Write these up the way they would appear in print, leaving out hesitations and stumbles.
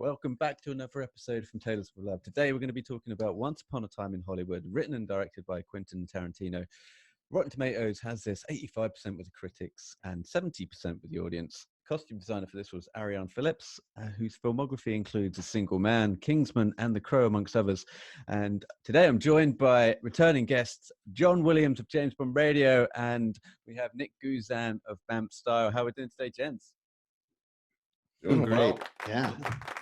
welcome back to another episode from Taylors for Love. Today we're going to be talking about Once Upon a Time in Hollywood, written and directed by Quentin Tarantino. Rotten Tomatoes has this 85% with the critics and 70% with the audience. Costume designer for this was Arianne Phillips, whose filmography includes A Single Man, Kingsman, and The Crow, amongst others. And today I'm joined by returning guests, John Williams of James Bond Radio, and we have Nick Guzan of Bamf Style. How are we doing today, gents? Doing great. Well. Yeah.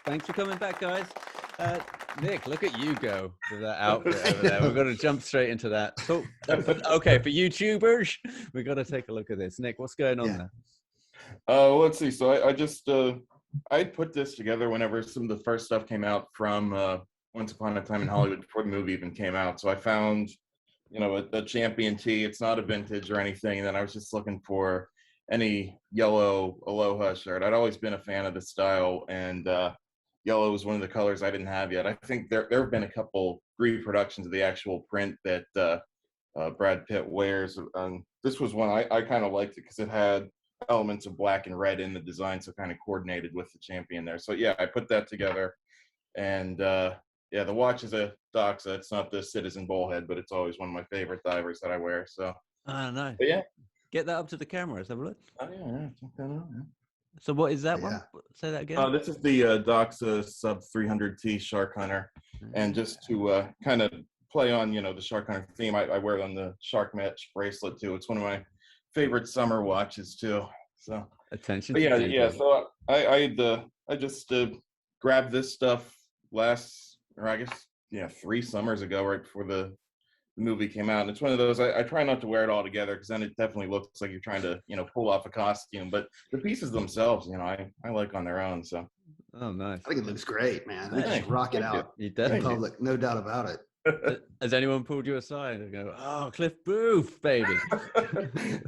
Thanks for coming back, guys. Nick, look at you go with that outfit over there. We're going to jump straight into that. So, okay, for YouTubers, we've got to take a look at this. Nick, what's going on there? Let's see. So I just I put this together whenever some of the first stuff came out from Once Upon a Time in Hollywood before the movie even came out. So I found, a champion tee. It's not a vintage or anything. And then I was just looking for any yellow Aloha shirt. I'd always been a fan of the style, and yellow was one of the colors I didn't have yet. I think there have been a couple reproductions of the actual print that Brad Pitt wears. This was one I kind of liked it because it had elements of black and red in the design, so kind of coordinated with the champion there. So yeah, I put that together, and the watch is a Doxa. It's not the Citizen Bullhead, but it's always one of my favorite divers that I wear. So I don't know. But yeah. Get that up to the camera. Let's have a look. Oh, yeah. Check that out, yeah. So what is that one? Say that again. This is the Doxa Sub 300T Shark Hunter. And just to kind of play on, the Shark Hunter theme, I wear it on the Shark Mesh bracelet, too. It's one of my favorite summer watches, too. So attention. But yeah. So I just grabbed this stuff 3 summers ago, right before the movie came out, and it's one of those I try not to wear it all together because then it definitely looks like you're trying to pull off a costume, but the pieces themselves I like on their own. So nice. I think it looks great, man. I just rock it out in public, no doubt about it. Has anyone pulled you aside and go, "Oh, Cliff Booth, baby"?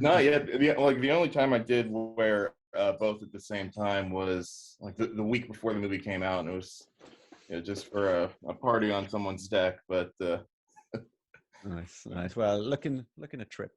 No, yeah. The only time I did wear both at the same time was like the week before the movie came out, and it was just for a party on someone's deck, but Nice. Well, looking a trip.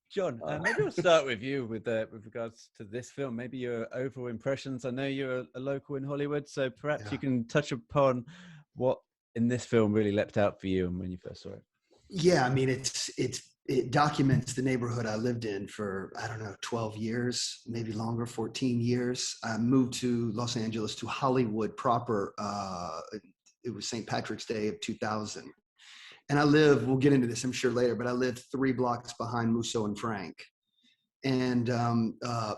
John, maybe we'll start with you with regards to this film. Maybe your overall impressions. I know you're a local in Hollywood, so perhaps you can touch upon what in this film really leapt out for you and when you first saw it. Yeah, I mean, it documents the neighborhood I lived in for 12 years, maybe longer, 14 years. I moved to Los Angeles, to Hollywood proper. It was St. Patrick's Day of 2000. And we'll get into this, I'm sure, later, but I lived 3 blocks behind Musso and Frank. And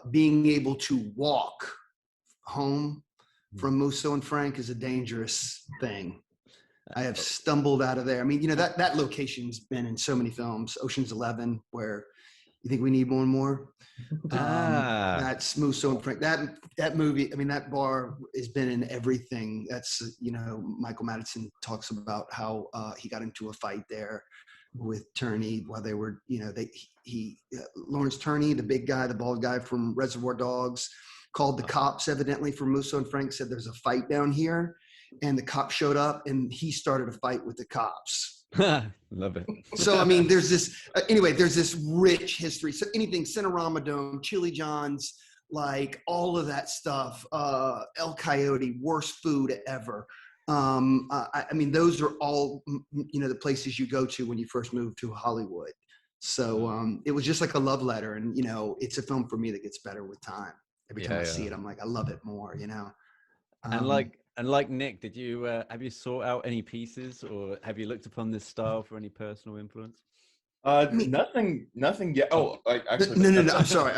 being able to walk home from Musso and Frank is a dangerous thing. I have stumbled out of there. I mean, that location's been in so many films. Ocean's 11, where you think we need one more. That's Musso and Frank. That movie, I mean, that bar has been in everything. That's, Michael Madsen talks about how he got into a fight there with Turney while they were, Lawrence Turney, the big guy, the bald guy from Reservoir Dogs, called the cops evidently for Musso and Frank, said there's a fight down here. And the cops showed up and he started a fight with the cops. Love it. So, I mean, there's this rich history. So anything, Cinerama Dome, Chili John's, like all of that stuff, El Coyote, worst food ever. I mean, those are all, the places you go to when you first move to Hollywood. So it was just like a love letter. And, it's a film for me that gets better with time. Every time I see it, I'm like, I love it more, And like Nick, did you have you sought out any pieces, or have you looked upon this style for any personal influence? Nothing yet. Oh, actually, no. I'm sorry.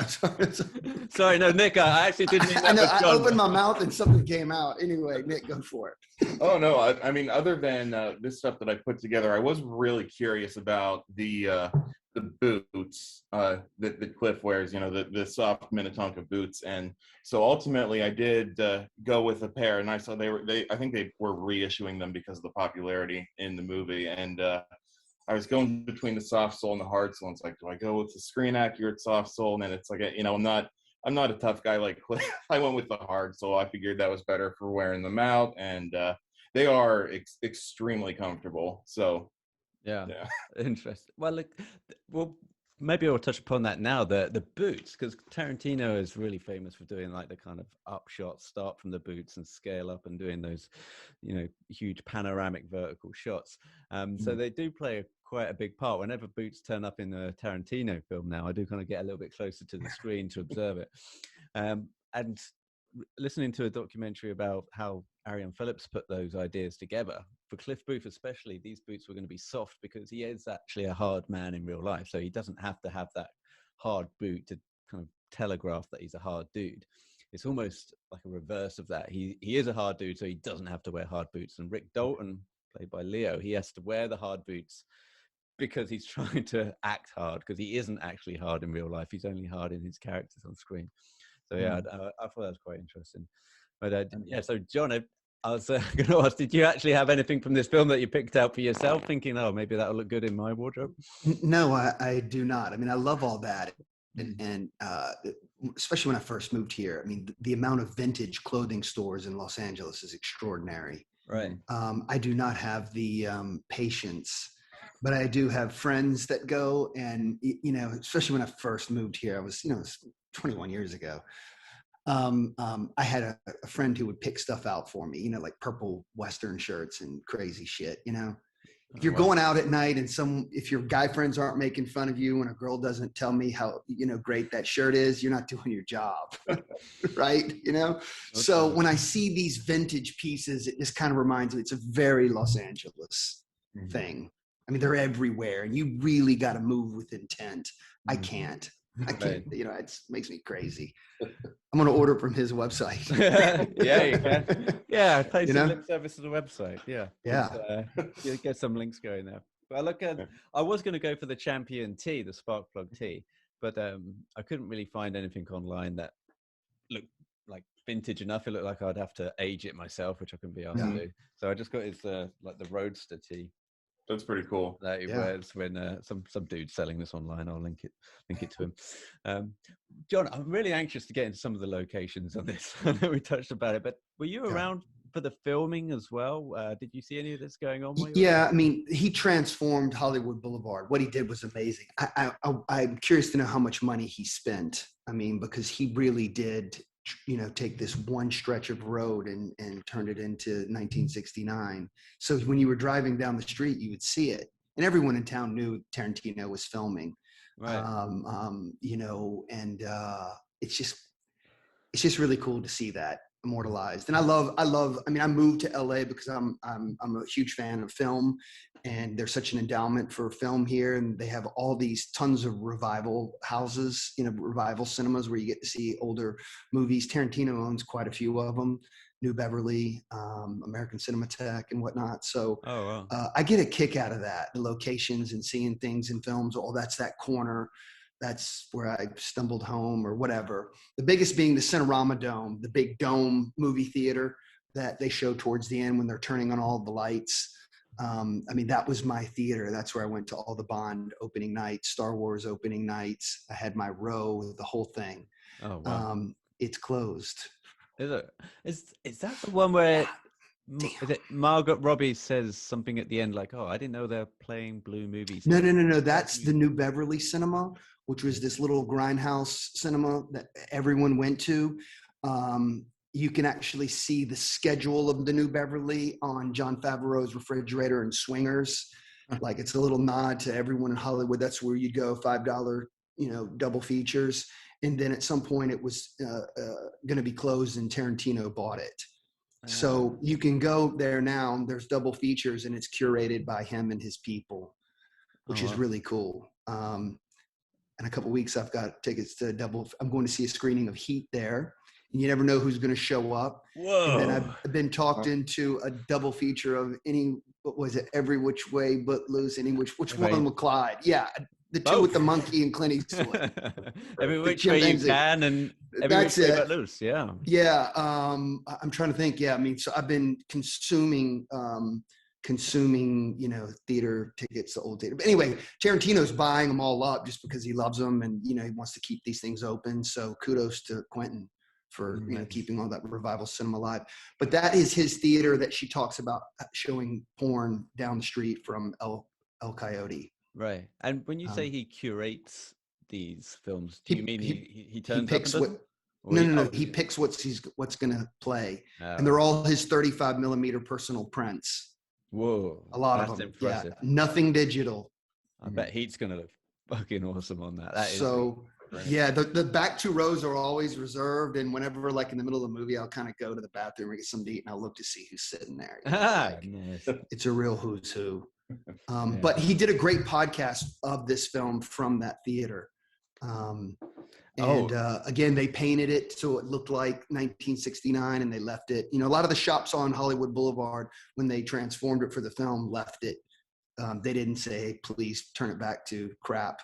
Sorry, no, Nick. I actually didn't mean that. I know. I opened my mouth and something came out. Anyway, Nick, go for it. Oh no. I mean, other than this stuff that I put together, I was really curious about the boots that Cliff wears, the soft Minnetonka boots. And so ultimately I did go with a pair, and I saw I think they were reissuing them because of the popularity in the movie. And I was going between the soft sole and the hard sole. And it's like, do I go with the screen accurate soft sole? And then it's like, I'm not a tough guy like Cliff. I went with the hard sole. I figured that was better for wearing them out. And they are extremely comfortable. So yeah. Interesting. Well, look, we'll maybe I'll touch upon that now. The boots, because Tarantino is really famous for doing like the kind of upshot, start from the boots and scale up and doing those, huge panoramic vertical shots. So they do play quite a big part. Whenever boots turn up in a Tarantino film now, I do kind of get a little bit closer to the screen to observe it. And listening to a documentary about how Arianne Phillips put those ideas together, for Cliff Booth especially, these boots were going to be soft because he is actually a hard man in real life. So he doesn't have to have that hard boot to kind of telegraph that he's a hard dude. It's almost like a reverse of that. He is a hard dude, so he doesn't have to wear hard boots. And Rick Dalton, played by Leo, he has to wear the hard boots because he's trying to act hard, because he isn't actually hard in real life. He's only hard in his characters on screen. So yeah, I thought that was quite interesting. But yeah, so John, I was going to ask, did you actually have anything from this film that you picked out for yourself, thinking, oh, maybe that'll look good in my wardrobe? No, I do not. I mean, I love all that. And especially when I first moved here, I mean, the amount of vintage clothing stores in Los Angeles is extraordinary. Right. I do not have the patience, but I do have friends that go, and, especially when I first moved here, I was, 21 years ago. I had a friend who would pick stuff out for me, like purple Western shirts and crazy shit, If you're going out at night and if your guy friends aren't making fun of you and a girl doesn't tell me how, great that shirt is, you're not doing your job. Right. Okay. So when I see these vintage pieces, it just kind of reminds me, it's a very Los Angeles thing. I mean, they're everywhere and you really got to move with intent. I can't, it makes me crazy. I'm going to order from his website. Yeah, you can. Yeah, pay some lip service to the website. Yeah. Yeah. Get some links going there. Well, look, I was going to go for the Champion tee, the spark plug tee, but I couldn't really find anything online that looked like vintage enough. It looked like I'd have to age it myself, which I couldn't be asked to do. So I just got his like the Roadster tee. That's pretty cool. That he wears when some dude's selling this online. I'll link it to him. John, I'm really anxious to get into some of the locations on this. I know we touched about it, but were you around for the filming as well? Did you see any of this going on? I mean, he transformed Hollywood Boulevard. What he did was amazing. I'm curious to know how much money he spent. I mean, because he really did, take this one stretch of road and turned it into 1969. So when you were driving down the street, you would see it. And everyone in town knew Tarantino was filming. Right. It's just really cool to see that immortalized. And I moved to LA because I'm a huge fan of film, and there's such an endowment for film here. And they have all these tons of revival houses, revival cinemas where you get to see older movies. Tarantino owns quite a few of them, New Beverly, American Cinematheque and whatnot. So I get a kick out of that, the locations and seeing things in films. Oh, that's that corner. That's where I stumbled home or whatever. The biggest being the Cinerama Dome, the big dome movie theater that they show towards the end when they're turning on all the lights. I mean, that was my theater. That's where I went to all the Bond opening nights, Star Wars opening nights. I had my row, the whole thing. Oh, wow. It's closed. Is it? Is that the one where is it Margot Robbie says something at the end like, oh, I didn't know they're playing blue movies? No. That's the New Beverly Cinema, which was this little grindhouse cinema that everyone went to. You can actually see the schedule of the New Beverly on Jon Favreau's refrigerator and swingers. Like it's a little nod to everyone in Hollywood. That's where you go, $5, double features. And then at some point it was going to be closed and Tarantino bought it. So you can go there now. There's double features and it's curated by him and his people, which is really cool. In a couple of weeks, I've got tickets to I'm going to see a screening of Heat there. And you never know who's going to show up. Whoa. And then I've been talked into a double feature of Every Which Way But Loose, which one with Clyde? Yeah. The two with the monkey and Clint Eastwood. Every Which Way You Can and Every Which Way But Loose. Yeah. Yeah. I'm trying to think. Yeah. I mean, so I've been consuming, theater tickets, the old theater. But anyway, Tarantino's buying them all up just because he loves them and, he wants to keep these things open. So kudos to Quentin for, keeping all that revival cinema alive. But that is his theater that she talks about showing porn down the street from El Coyote. Right. And when you say Um, he curates these films, do you he mean he he he turns up and picks does what. them? Or No, he, no, no. oh, He picks what's going to play, all and they're right. all his 35 millimeter personal prints. Whoa, A lot of that's them. Yeah, impressive. nothing digital. I bet Heat's gonna look fucking awesome on that. That is So Right. yeah, the back two rows are always reserved, and whenever like in the middle of the movie, I'll kind of go to the bathroom and get something to eat, and I'll look to see who's sitting there. Like, nice. it's a real who's who. Yeah. But he did a great podcast of this film from that theater. Um, and again, they painted it so it looked like 1969, and they left it. You know, a lot of the shops on Hollywood Boulevard, when they transformed it for the film, left it. They didn't say, hey, please turn it back to crap.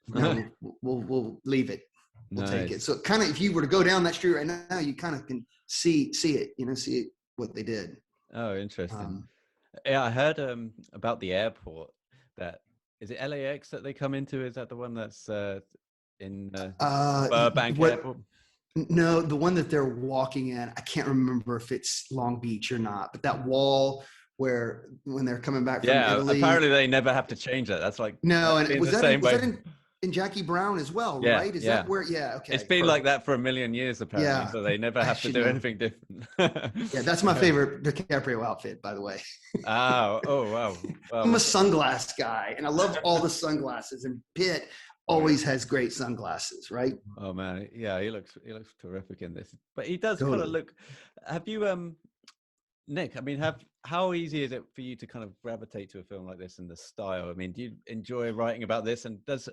No, we'll leave it. We'll take it. Nice. So kind of, if you were to go down that street right now, you kind of can see it. You know, see it, what they did. Oh, interesting. Um, Yeah, I heard about the airport. That is it LAX that they come into? Is that the one that's in Burbank what? Airport? No, the one that they're walking in, I can't remember if it's Long Beach or not, but that wall where when they're coming back from Yeah, Italy. apparently they never have to change that. That's like No, that's and been was the that same way. in Jackie Brown as well, Yeah, right? Is yeah. that where? Yeah, okay. It's been like that for a million years apparently, Yeah, so they never I have to should do know. anything different. Yeah, that's my favorite DiCaprio outfit, by the way. Oh wow. I'm Wow. a sunglass guy, and I love all the sunglasses. And Pitt always has great sunglasses, right? Oh man, yeah, he looks terrific in this. But he does kind of Totally. look. Have you Nick, I mean, how easy is it for you to kind of gravitate to a film like this and the style? I mean, do you enjoy writing about this? And does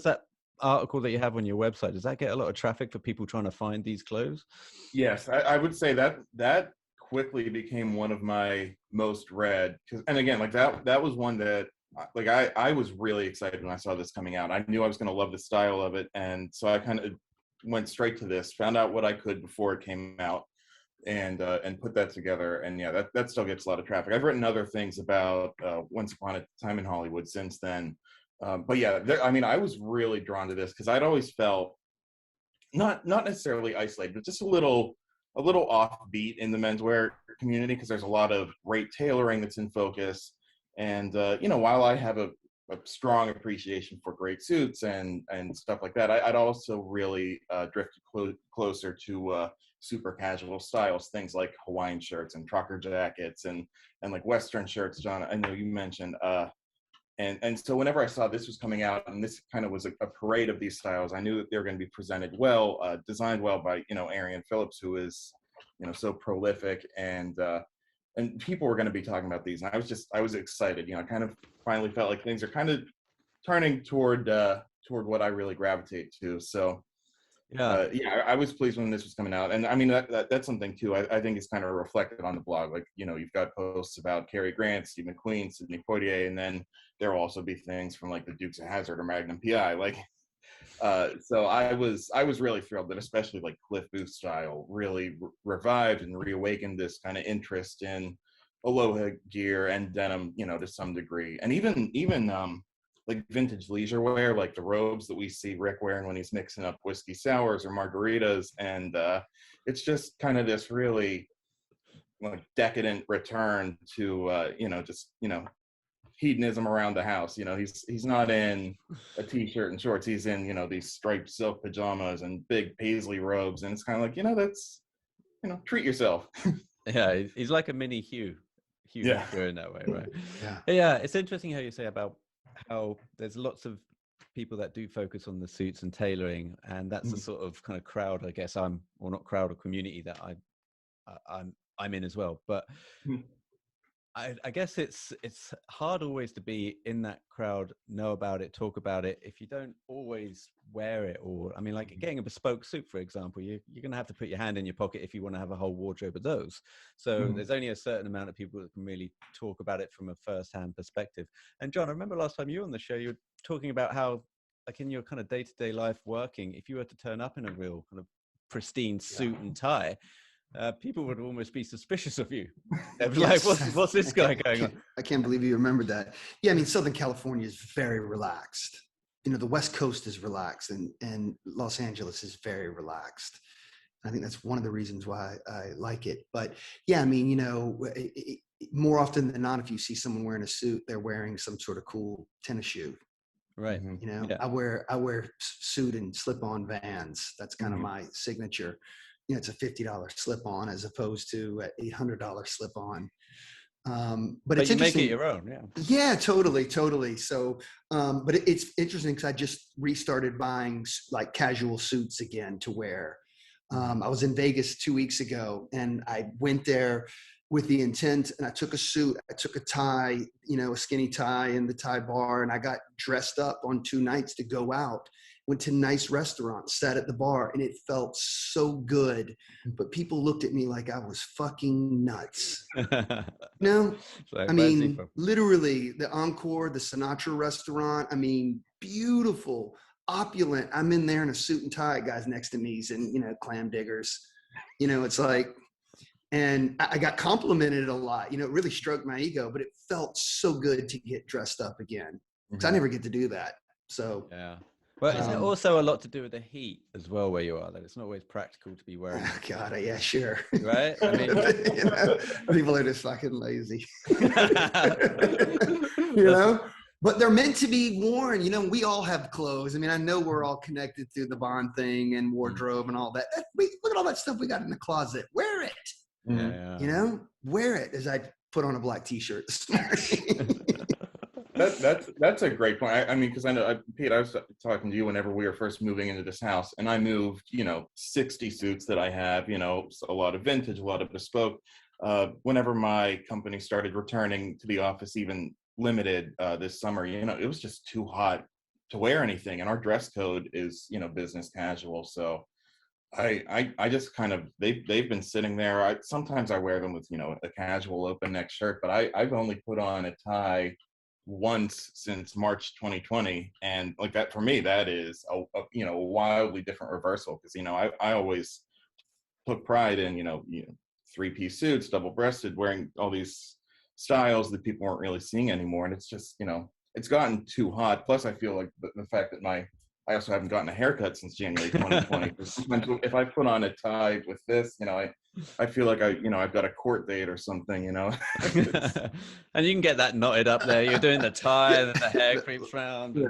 that article that you have on your website, does that get a lot of traffic for people trying to find these clothes? Yes, I would say that quickly became one of my most read. And again, like that was one that like I was really excited when I saw this coming out. I knew I was going to love the style of it, and so I kind of went straight to this, found out what I could before it came out, and put that together. And yeah, that still gets a lot of traffic. I've written other things about Once Upon a Time in Hollywood since then, but yeah, I mean, I was really drawn to this because I'd always felt not necessarily isolated, but just a little offbeat in the menswear community because there's a lot of great tailoring that's in focus. And you know, while I have a strong appreciation for great suits and stuff like that, I'd also really drifted closer to super casual styles, things like Hawaiian shirts and trucker jackets and like Western shirts. John, I know you mentioned. And so whenever I saw this was coming out, and this kind of was a parade of these styles, I knew that they were going to be presented well, designed well by, you know, Arianne Phillips, who is, you know, so prolific, and people were going to be talking about these. And I was excited. You know, I kind of finally felt like things are kind of turning toward what I really gravitate to. So Yeah. yeah, I was pleased when this was coming out, and I mean that's something too. I think it's kind of reflected on the blog. Like, you know, you've got posts about Cary Grant, Steve McQueen, Sidney Poitier, and then there will also be things from like the Dukes of Hazzard or Magnum PI. Like, so I was really thrilled that especially like Cliff Booth style really revived and reawakened this kind of interest in aloha gear and denim, you know, to some degree, and even like vintage leisure wear, like the robes that we see Rick wearing when he's mixing up whiskey sours or margaritas. And it's just kind of this really like decadent return to, you know, just, you know, hedonism around the house. You know, he's not in a t-shirt and shorts. He's in, you know, these striped silk pajamas and big paisley robes. And it's kind of like, you know, that's, you know, treat yourself. Yeah, he's like a mini Hugh Yeah. Hefner in that way, right? Yeah. Yeah, it's interesting how you say about how there's lots of people that do focus on the suits and tailoring, and that's the sort of kind of crowd, I guess not crowd or community that I'm in as well. But I guess it's hard always to be in that crowd, know about it, talk about it, if you don't always wear it. Or I mean, like getting a bespoke suit, for example, you're going to have to put your hand in your pocket if you want to have a whole wardrobe of those. So there's only a certain amount of people that can really talk about it from a first-hand perspective. And John, I remember last time you were on the show, you were talking about how, like in your kind of day-to-day life working, if you were to turn up in a real kind of pristine suit and tie, people would almost be suspicious of you. They'd be like, what's this guy going on? I can't believe you remembered that. Yeah, I mean, Southern California is very relaxed. You know, the West Coast is relaxed, and Los Angeles is very relaxed. I think that's one of the reasons why I like it. But yeah, I mean, you know, more often than not, if you see someone wearing a suit, they're wearing some sort of cool tennis shoe. Right. Mhm. You know, Yeah. I wear suit and slip-on Vans. That's kind of my signature. You know, it's a $50 slip-on as opposed to an $800 slip-on. But it's you make interesting. it your own, yeah. Yeah, totally. So, but it's interesting because I just restarted buying like casual suits again to wear. I was in Vegas 2 weeks ago, and I went there with the intent, and I took a suit, I took a tie, you know, a skinny tie in the tie bar, and I got dressed up on 2 nights to go out. Went to nice restaurants, sat at the bar, and it felt so good. But people looked at me like I was fucking nuts. No, So, I mean, literally the Encore, the Sinatra restaurant. I mean, beautiful, opulent. I'm in there in a suit and tie, guys next to me, and, you know, clam diggers. You know, it's like, and I got complimented a lot. You know, it really stroked my ego, but it felt so good to get dressed up again because I never get to do that. So, yeah. Well, isn't it also a lot to do with the heat as well where you are? That it's not always practical to be wearing. Oh, God, yeah, sure. Right? I mean, you know, people are just fucking lazy. You know, but they're meant to be worn. You know, we all have clothes. I mean, I know we're all connected through the bond thing and wardrobe and all that. Look at all that stuff we got in the closet. Wear it. yeah. You know, wear it. As I put on a black T-shirt this morning. That's a great point. I mean, because I know, Pete, I was talking to you whenever we were first moving into this house, and I moved, you know, 60 suits that I have, you know, a lot of vintage, a lot of bespoke. Whenever my company started returning to the office, even limited this summer, you know, it was just too hot to wear anything, and our dress code is, you know, business casual. So I just kind of they've been sitting there. Sometimes I wear them with, you know, a casual open neck shirt, but I've only put on a tie once since March 2020, and like that for me, that is a you know, wildly different reversal, because, you know, I always took pride in, you know, 3-piece suits, double-breasted, wearing all these styles that people weren't really seeing anymore, and it's just, you know, it's gotten too hot. Plus I feel like the fact that I also haven't gotten a haircut since January 2020. Sometimes if I put on a tie with this, you know, I feel like I've got a court date or something, you know. And you can get that knotted up there. You're doing the tie, and then the hair creeps round. Yeah.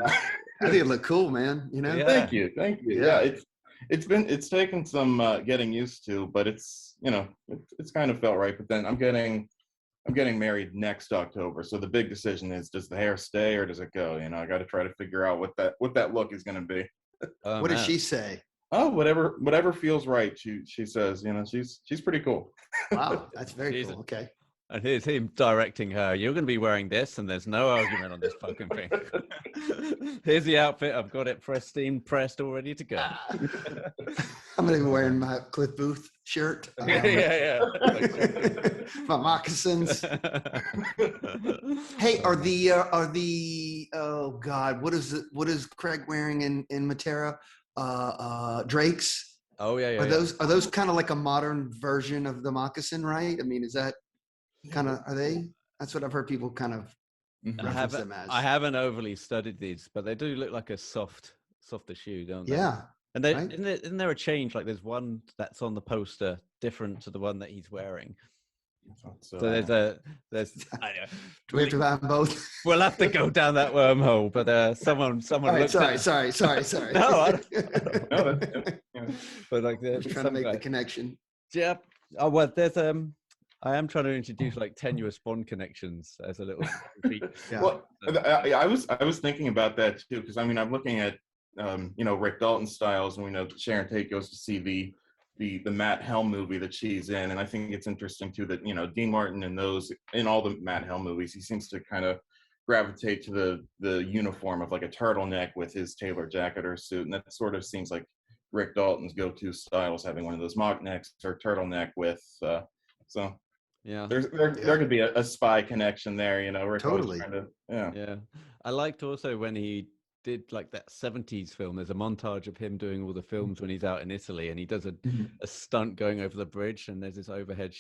I think it looked cool, man. You know. Yeah. Thank you. Yeah. It's taken some getting used to, but it's, you know, it's kind of felt right. But then I'm getting married next October, so the big decision is, does the hair stay or does it go? You know, I got to try to figure out what that look is going to be. Oh, what man. does she say? Oh, whatever feels right. She says, you know, she's pretty cool. Wow, that's very Jesus. cool. Okay. And here's him directing her. You're going to be wearing this, and there's no argument on this fucking thing. Here's the outfit. I've got it pressed, all ready to go. I'm not even wearing my Cliff Booth shirt. Yeah. My moccasins. Hey, are the oh God, what is Craig wearing in Matera? Drakes. Oh yeah. Are those kind of like a modern version of the moccasin, right? I mean, is that kind of, are they? That's what I've heard people kind of reference them as. I haven't overly studied these, but they do look like a softer shoe, don't they? Yeah. And right? isn't there a change? Like there's one that's on the poster different to the one that he's wearing. So there's Do we have to buy them both? We'll have to go down that wormhole, but someone Right, sorry. No, I don't. But like, I was trying to make the connection. Yeah. Oh well, there's I am trying to introduce like tenuous Bond connections as a little treat. Yeah. Well, I was thinking about that too, because I mean, I'm looking at you know, Rick Dalton styles, and we know Sharon Tate goes to see the Matt Helm movie that she's in, and I think it's interesting too that, you know, Dean Martin in all the Matt Helm movies, he seems to kind of gravitate to the uniform of like a turtleneck with his tailor jacket or suit, and that sort of seems like Rick Dalton's go-to styles, having one of those mock necks or turtleneck with so. Yeah, there could be a spy connection there, you know. Rick totally. Yeah. I liked also when he did like that 70s film. There's a montage of him doing all the films when he's out in Italy, and he does a stunt going over the bridge, and there's this overhead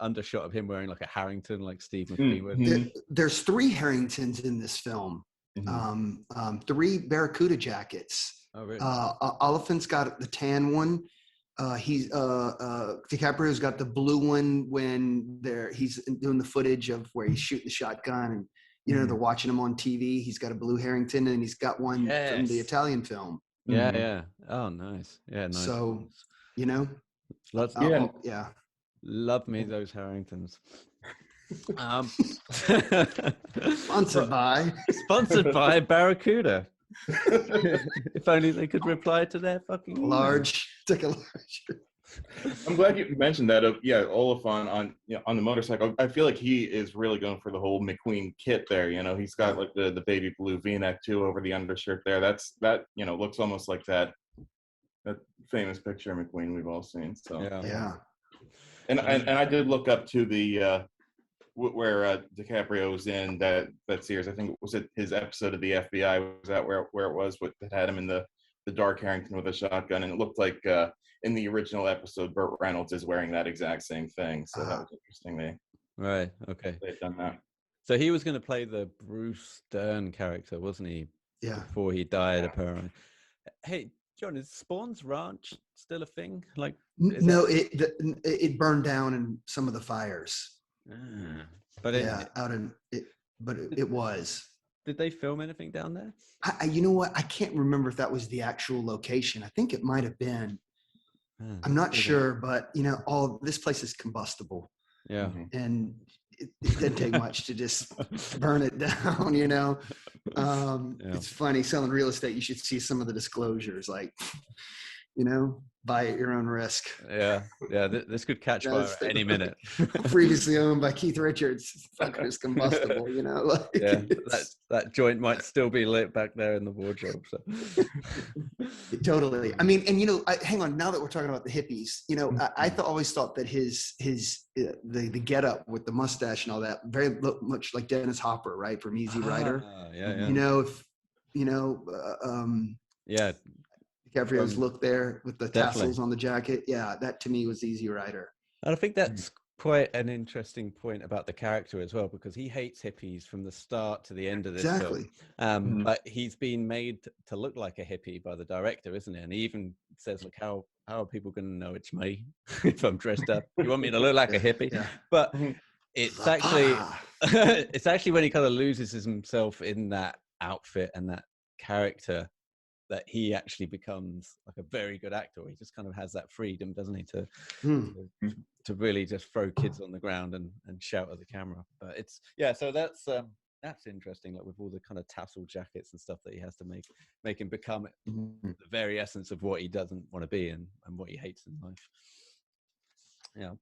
undershot of him wearing like a Harrington, like Steve McQueen would. There's 3 Harringtons in this film. 3 Barracuda jackets. Oh, really? Oliphant's got the tan one. DiCaprio's got the blue one when he's doing the footage of where he's shooting the shotgun, and they're watching him on TV. He's got a blue Harrington, and he's got one from the Italian film. Yeah, yeah. Oh, nice. Yeah, nice. So, Lots, yeah. Love me those Harringtons. Sponsored by Barracuda. If only they could reply to their fucking large. I'm glad you mentioned that. Oliphant on the motorcycle. I feel like he is really going for the whole McQueen kit there. He's got like the baby blue V-neck too over the undershirt there. That looks almost like that famous picture of McQueen we've all seen. So yeah. And I did look up to the where DiCaprio was in that series. I think it was his episode of the FBI. Was that where it was? That had him in the dark Harrington with a shotgun, and it looked like in the original episode, Burt Reynolds is wearing that exact same thing. So that was interesting. They've done that. So he was going to play the Bruce Dern character, wasn't he? Yeah. Before he died, apparently. Hey, John, is Spawn's Ranch still a thing? Like, no, it burned down in some of the fires. But it was. Did they film anything down there? You know what? I can't remember if that was the actual location. I think it might have been. I'm not sure, but all this place is combustible. Yeah. And it didn't take much to just burn it down, It's funny, selling real estate, you should see some of the disclosures, like, buy at your own risk. Yeah. This could catch fire at any minute. Previously owned by Keith Richards. Fucker's combustible, that joint might still be lit back there in the wardrobe. So. Totally. I mean, and hang on. Now that we're talking about the hippies, I always thought that the get up with the mustache and all that very much like Dennis Hopper, right, from Easy Rider. Yeah. DiCaprio's look there with the tassels on the jacket. Yeah, that to me was Easy Rider. And I think that's quite an interesting point about the character as well, because he hates hippies from the start to the end of this film. But he's been made to look like a hippie by the director, isn't he? And he even says, look, how are people going to know it's me if I'm dressed up? You want me to look like a hippie? Yeah. But it's actually when he kind of loses himself in that outfit and that character that he actually becomes like a very good actor. He just kind of has that freedom, doesn't he, to really just throw kids on the ground and shout at the camera. But so that's interesting, like with all the kind of tassel jackets and stuff that he has to make him become the very essence of what he doesn't want to be and what he hates in life. Yeah.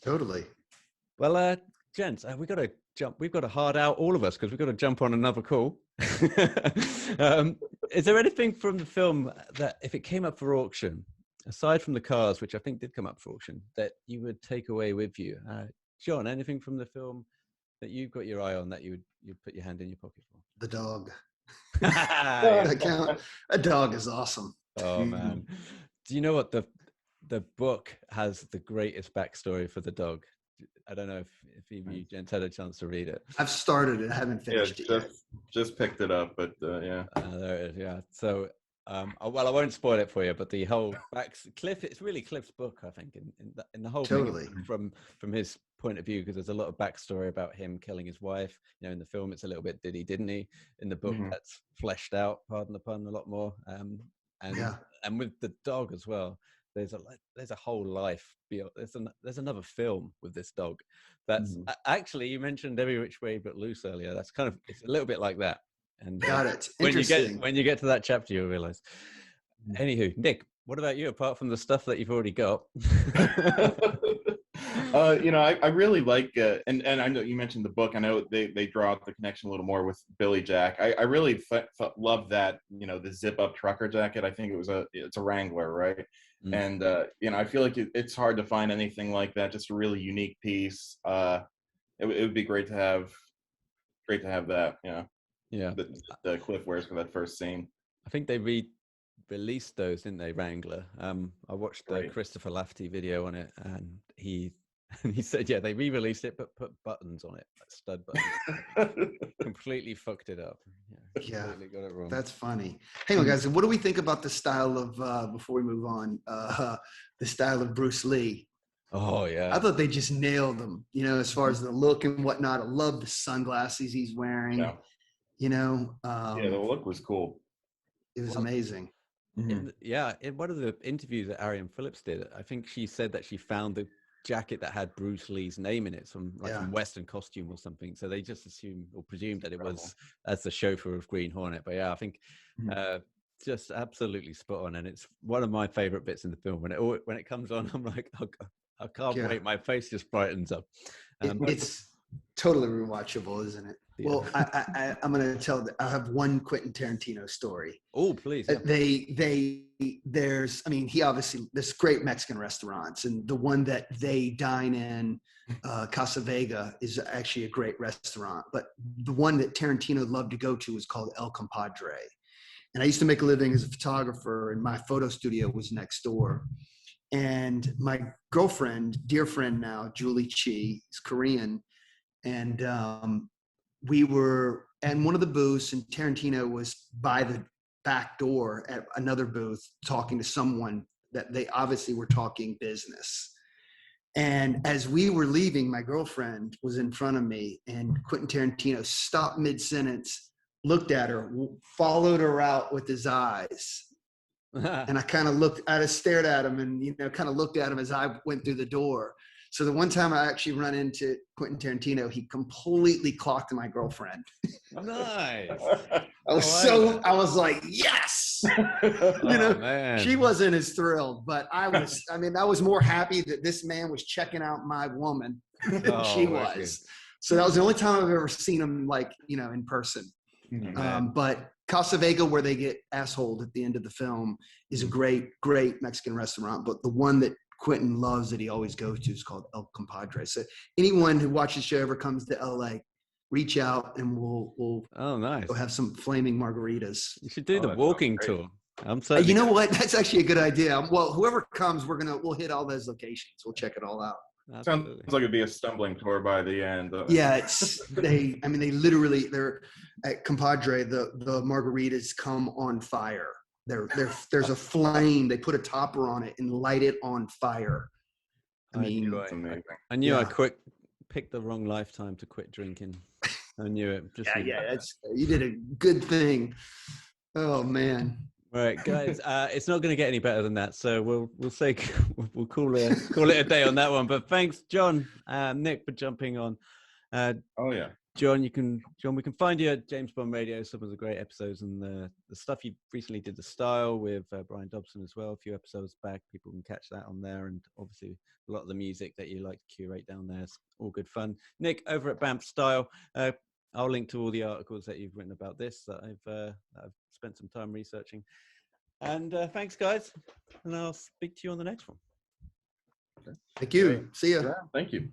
Totally. Well, gents, we've got to jump. We've got to hard out, all of us, because we've got to jump on another call. Is there anything from the film that, if it came up for auction, aside from the cars, which I think did come up for auction, that you would take away with you? John, anything from the film that you've got your eye on that you'd put your hand in your pocket for? The dog. A dog is awesome. Oh man, do you know what the book has the greatest backstory for the dog? I don't know if you gents had a chance to read it. I've started it. I haven't finished it yet. Just picked it up, but yeah. There it is, yeah. So, I won't spoil it for you, but the whole Cliff, it's really Cliff's book, I think, in the whole thing from his point of view, because there's a lot of backstory about him killing his wife. In the film, it's a little bit did he, didn't he? In the book, that's fleshed out, pardon the pun, a lot more. And with the dog as well. There's a whole life. There's another film with this dog. That's actually, you mentioned Every Which Way But Loose earlier. That's it's a little bit like that. And got it. When you get to that chapter, you'll realize. Anywho, Nick, what about you? Apart from the stuff that you've already got. I really like, and I know you mentioned the book. I know they draw out the connection a little more with Billy Jack. I really love that, the zip up trucker jacket. I think it's a Wrangler, right? And I feel like it's hard to find anything like that. Just a really unique piece. It would be great to have that. Yeah. The Cliff wears for that first scene. I think they released those, didn't they, Wrangler? I watched the Christopher Lafferty video on it, and he said, they re-released it, but put buttons on it, like stud buttons. Completely fucked it up. Yeah, got it wrong. That's funny. Hang on, guys. What do we think about the style of, before we move on, the style of Bruce Lee? Oh yeah. I thought they just nailed them, you know, as far as the look and whatnot. I love the sunglasses he's wearing, Yeah. you know, Yeah, the look was cool. it was amazing. In one of the interviews that Arianne Phillips did, I think she said that she found the jacket that had Bruce Lee's name in it from Western Costume or something. So they just assumed or presumed that it was as the chauffeur of Green Hornet. But yeah, I think just absolutely spot on, and it's one of my favorite bits in the film. When it comes on, I'm like, oh, I can't wait. My face just brightens up. It's totally rewatchable, isn't it? Yeah. Well, I'm going to tell. I have one Quentin Tarantino story. Oh, please. Yeah. He obviously, there's great Mexican restaurants, and the one that they dine in, Casa Vega, is actually a great restaurant. But the one that Tarantino loved to go to is called El Compadre. And I used to make a living as a photographer, and my photo studio was next door. And my girlfriend, dear friend now, Julie Chi, is Korean. And we were at one of the booths, and Tarantino was by the back door at another booth talking to someone that they obviously were talking business. And as we were leaving, my girlfriend was in front of me, and Quentin Tarantino stopped mid-sentence, looked at her, followed her out with his eyes. And I kind of stared at him and, you know, kind of looked at him as I went through the door. So the one time I actually run into Quentin Tarantino, he completely clocked my girlfriend. Nice. I was like, yes. Man. She wasn't as thrilled, but I was more happy that this man was checking out my woman than she was. So that was the only time I've ever seen him, like, you know, in person. But Casa Vega, where they get assholed at the end of the film, is a great, great Mexican restaurant. But the one that Quentin loves that he always goes to is called El Compadre. So anyone who watches the show ever comes to LA, reach out and we'll nice. We'll have some flaming margaritas. You should do the walking tour. You know what? That's actually a good idea. Well, whoever comes, we'll hit all those locations. We'll check it all out. Absolutely. Sounds like it'd be a stumbling tour by the end. Yeah, they're at Compadre, the margaritas come on fire. There's a flame. They put a topper on it and light it on fire. I knew I picked the wrong lifetime to quit drinking. I knew it. You did a good thing. Oh man. Right, guys. It's not going to get any better than that. So we'll call it a day on that one. But thanks, John, Nick, for jumping on. John, we can find you at James Bond Radio. Some of the great episodes and the stuff you recently did, the Style with Brian Dobson as well. A few episodes back, people can catch that on there, and obviously a lot of the music that you like to curate down there is all good fun. Nick over at Bamf Style. I'll link to all the articles that you've written about this that I've spent some time researching. And thanks, guys, and I'll speak to you on the next one. Thank you. See ya. Yeah, thank you.